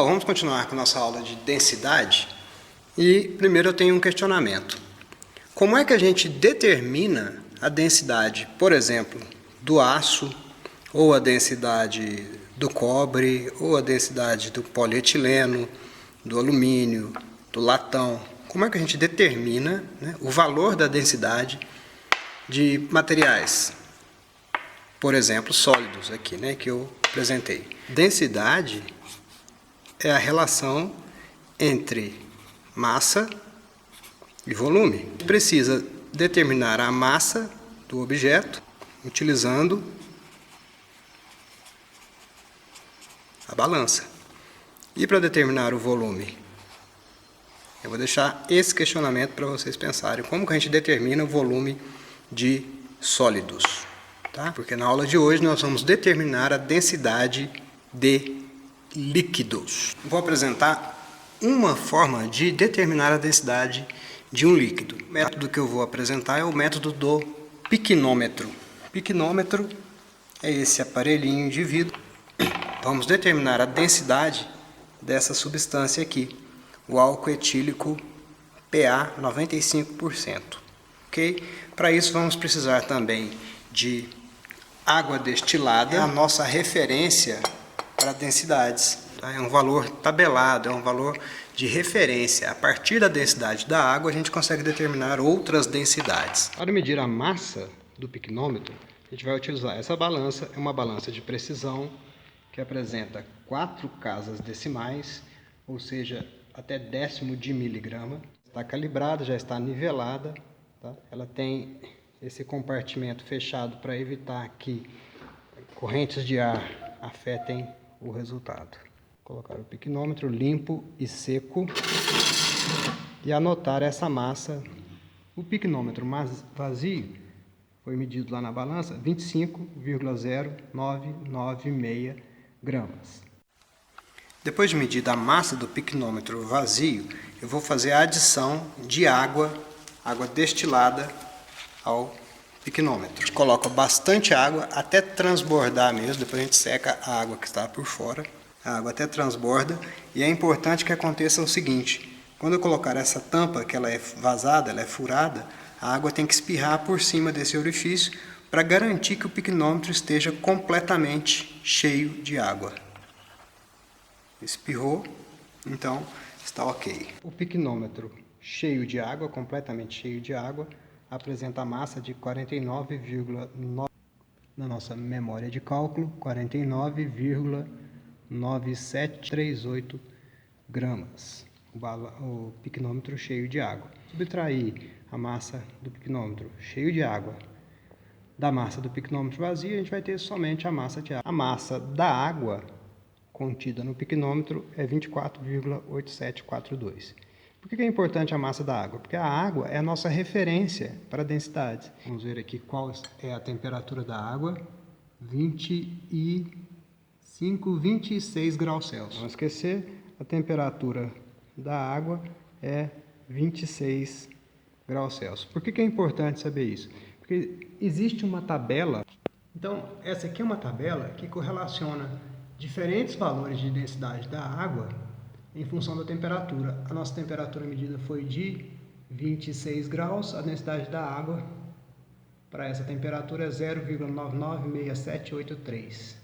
Vamos continuar com a nossa aula de densidade e primeiro eu tenho um questionamento. Como é que a gente determina a densidade, por exemplo, do aço, ou a densidade do cobre, ou a densidade do polietileno, do alumínio, do latão? Como é que a gente determina, né, o valor da densidade de materiais? Por exemplo, sólidos aqui, né, que eu apresentei. Densidade é a relação entre massa e volume. Precisa determinar a massa do objeto utilizando a balança. E para determinar o volume, eu vou deixar esse questionamento para vocês pensarem. Como que a gente determina o volume de sólidos? Tá? Porque na aula de hoje nós vamos determinar a densidade de líquidos. Vou apresentar uma forma de determinar a densidade de um líquido. O método que eu vou apresentar é o método do piquenômetro. Piquenômetro é esse aparelhinho de vidro. Vamos determinar a densidade dessa substância aqui, o álcool etílico PA 95%. Ok? Para isso vamos precisar também de água destilada, é a nossa referência para densidades. É um valor tabelado, é um valor de referência. A partir da densidade da água, a gente consegue determinar outras densidades. Para medir a massa do piquenômetro, a gente vai utilizar essa balança. É uma balança de precisão que apresenta 4 casas decimais, ou seja, até décimo de miligrama. Está calibrada, já está nivelada. Tá? Ela tem esse compartimento fechado para evitar que correntes de ar afetem o resultado. Vou colocar o piquenômetro limpo e seco e anotar essa massa. O piquenômetro vazio foi medido lá na balança 25,0996 gramas. Depois de medida a massa do piquenômetro vazio, eu vou fazer a adição de água destilada ao piquenômetro. Coloca bastante água até transbordar mesmo, depois a gente seca a água que está por fora. A água até transborda e é importante que aconteça o seguinte: quando eu colocar essa tampa, que ela é vazada, ela é furada, a água tem que espirrar por cima desse orifício para garantir que o piquenômetro esteja completamente cheio de água. Espirrou, então está ok. O piquenômetro cheio de água, completamente cheio de água, apresenta a massa de 49,9, na nossa memória de cálculo, 49,9738 gramas. O piquenômetro cheio de água. Subtrair a massa do piquenômetro cheio de água da massa do piquenômetro vazio, a gente vai ter somente a massa de água. A massa da água contida no piquenômetro é 24,8742. Por que é importante a massa da água? Porque a água é a nossa referência para densidades. Vamos ver aqui qual é a temperatura da água. 26 graus Celsius. Não esquecer, a temperatura da água é 26 graus Celsius. Por que é importante saber isso? Porque existe uma tabela. Então, essa aqui é uma tabela que correlaciona diferentes valores de densidade da água em função da temperatura. A nossa temperatura medida foi de 26 graus, a densidade da água para essa temperatura é 0,996783.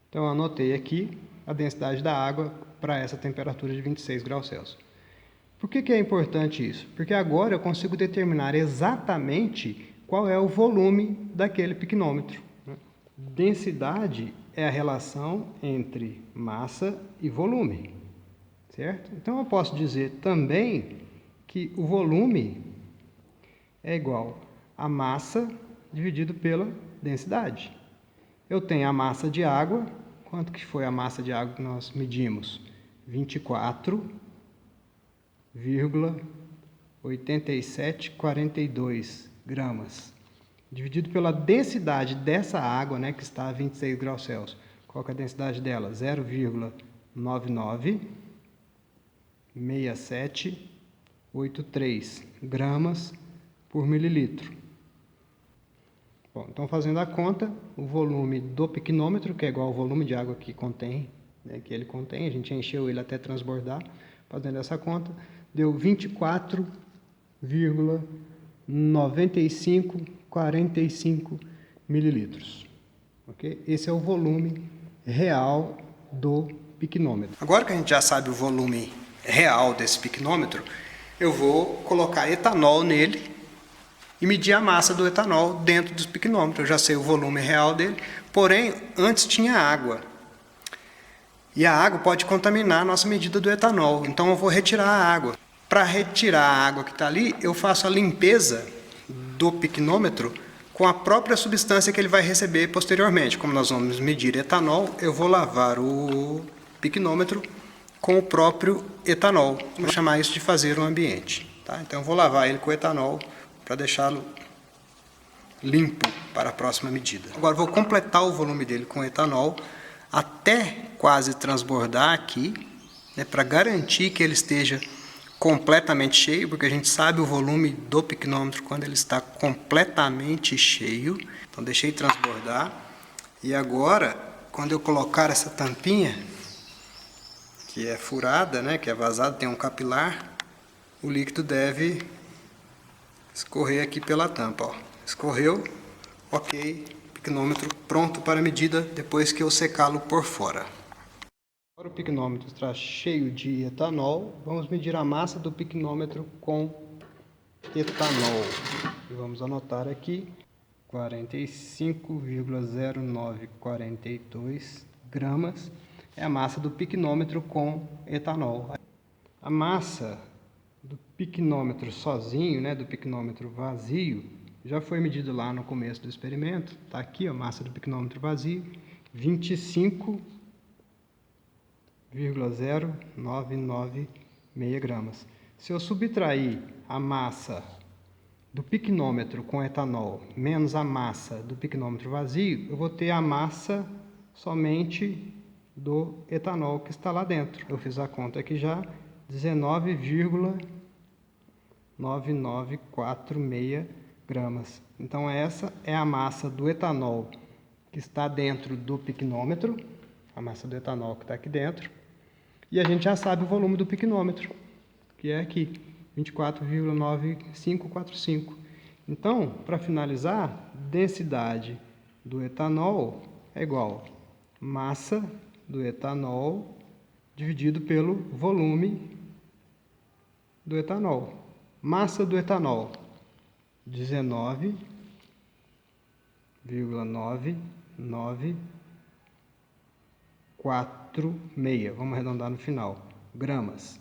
Então eu anotei aqui a densidade da água para essa temperatura de 26 graus Celsius. Por que é importante isso? Porque agora eu consigo determinar exatamente qual é o volume daquele piquenômetro. Densidade é a relação entre massa e volume, certo? Então eu posso dizer também que o volume é igual a massa dividido pela densidade. Eu tenho a massa de água. Quanto que foi a massa de água que nós medimos? 24,8742 gramas. Dividido pela densidade dessa água, né, que está a 26 graus Celsius. Qual que é a densidade dela? 0,996783 gramas por mililitro. Bom, então fazendo a conta, o volume do piquenômetro, que é igual ao volume de água que contém né, que ele contém, a gente encheu ele até transbordar, fazendo essa conta, deu 24,9545 mililitros. Okay? Esse é o volume real do piquenômetro. Agora que a gente já sabe o volume real desse piquenômetro, eu vou colocar etanol nele e medir a massa do etanol dentro do piquenômetro. Eu já sei o volume real dele, porém, antes tinha água. E a água pode contaminar a nossa medida do etanol, então eu vou retirar a água. Para retirar a água que está ali, eu faço a limpeza do piquenômetro com a própria substância que ele vai receber posteriormente. Como nós vamos medir etanol, eu vou lavar o piquenômetro com o próprio etanol. Vou chamar isso de fazer o ambiente. Tá? Então eu vou lavar ele com etanol para deixá-lo limpo para a próxima medida. Agora vou completar o volume dele com etanol até quase transbordar aqui, né, para garantir que ele esteja completamente cheio, porque a gente sabe o volume do piquenômetro quando ele está completamente cheio. Então deixei transbordar. E agora, quando eu colocar essa tampinha, que é furada, né, que é vazada, tem um capilar, o líquido deve escorrer aqui pela tampa. Ó. Escorreu, ok, piquenômetro pronto para medida depois que eu secá-lo por fora. Agora o piquenômetro está cheio de etanol, vamos medir a massa do piquenômetro com etanol. E vamos anotar aqui 45,0942 gramas é a massa do piquenômetro com etanol. A massa do piquenômetro sozinho, né, do piquenômetro vazio, já foi medido lá no começo do experimento. Está aqui a massa do piquenômetro vazio, 25,0996 gramas. Se eu subtrair a massa do piquenômetro com etanol menos a massa do piquenômetro vazio, eu vou ter a massa somente do etanol que está lá dentro. Eu fiz a conta aqui já, 19,9946 gramas. Então essa é a massa do etanol que está dentro do piquenômetro, a massa do etanol que está aqui dentro. E a gente já sabe o volume do piquenômetro, que é aqui, 24,9545. Então, para finalizar, densidade do etanol é igual a massa do etanol dividido pelo volume do etanol. Massa do etanol, 19,9946. Vamos arredondar no final. Gramas.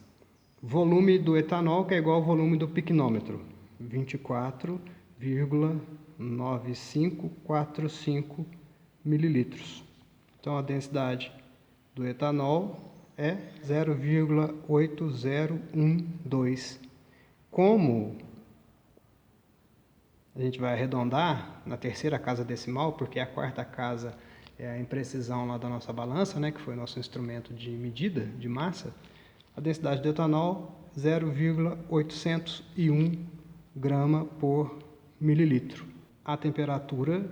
Volume do etanol, que é igual ao volume do piquenômetro, 24,9545 mililitros. Então a densidade do etanol é 0,8012. Como a gente vai arredondar na terceira casa decimal, porque a quarta casa é a imprecisão lá da nossa balança, né, que foi o nosso instrumento de medida de massa, a densidade do etanol 0,801 grama por mililitro. A temperatura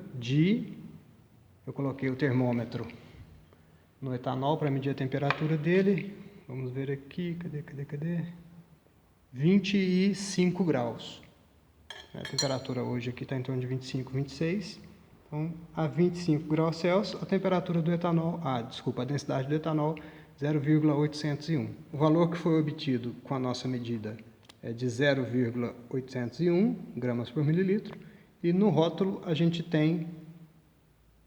eu coloquei o termômetro no etanol para medir a temperatura dele. Vamos ver aqui, cadê? 25 graus. A temperatura hoje aqui está em torno de 25, 26. Então, a 25 graus Celsius, a temperatura do etanol, a densidade do etanol, 0,801. O valor que foi obtido com a nossa medida é de 0,801 gramas por mililitro. E no rótulo a gente tem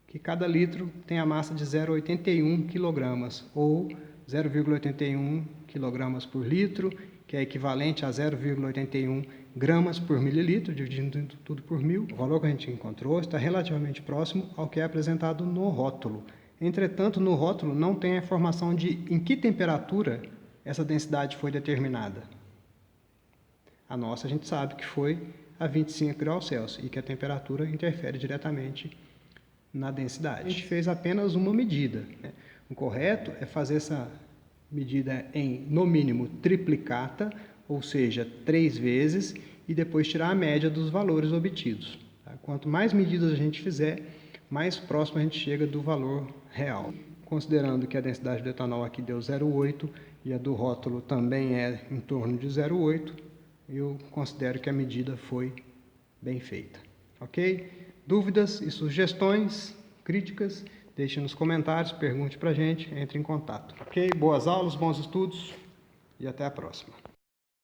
que cada litro tem a massa de 0,81 kg, ou 0,81 kg por litro, que é equivalente a 0,81 gramas por mililitro, dividindo tudo por 1000. O valor que a gente encontrou está relativamente próximo ao que é apresentado no rótulo. Entretanto, no rótulo não tem a informação de em que temperatura essa densidade foi determinada. A nossa a gente sabe que foi a 25 graus Celsius e que a temperatura interfere diretamente na densidade. A gente fez apenas uma medida, né? O correto é fazer essa medida em, no mínimo, triplicata, ou seja, 3 vezes, e depois tirar a média dos valores obtidos. Tá? Quanto mais medidas a gente fizer, mais próximo a gente chega do valor real. considerando que a densidade do etanol aqui deu 0,8 e a do rótulo também é em torno de 0,8, eu considero que a medida foi bem feita. Ok? Dúvidas e sugestões, críticas, deixe nos comentários, pergunte para a gente, entre em contato. Ok? Boas aulas, bons estudos e até a próxima.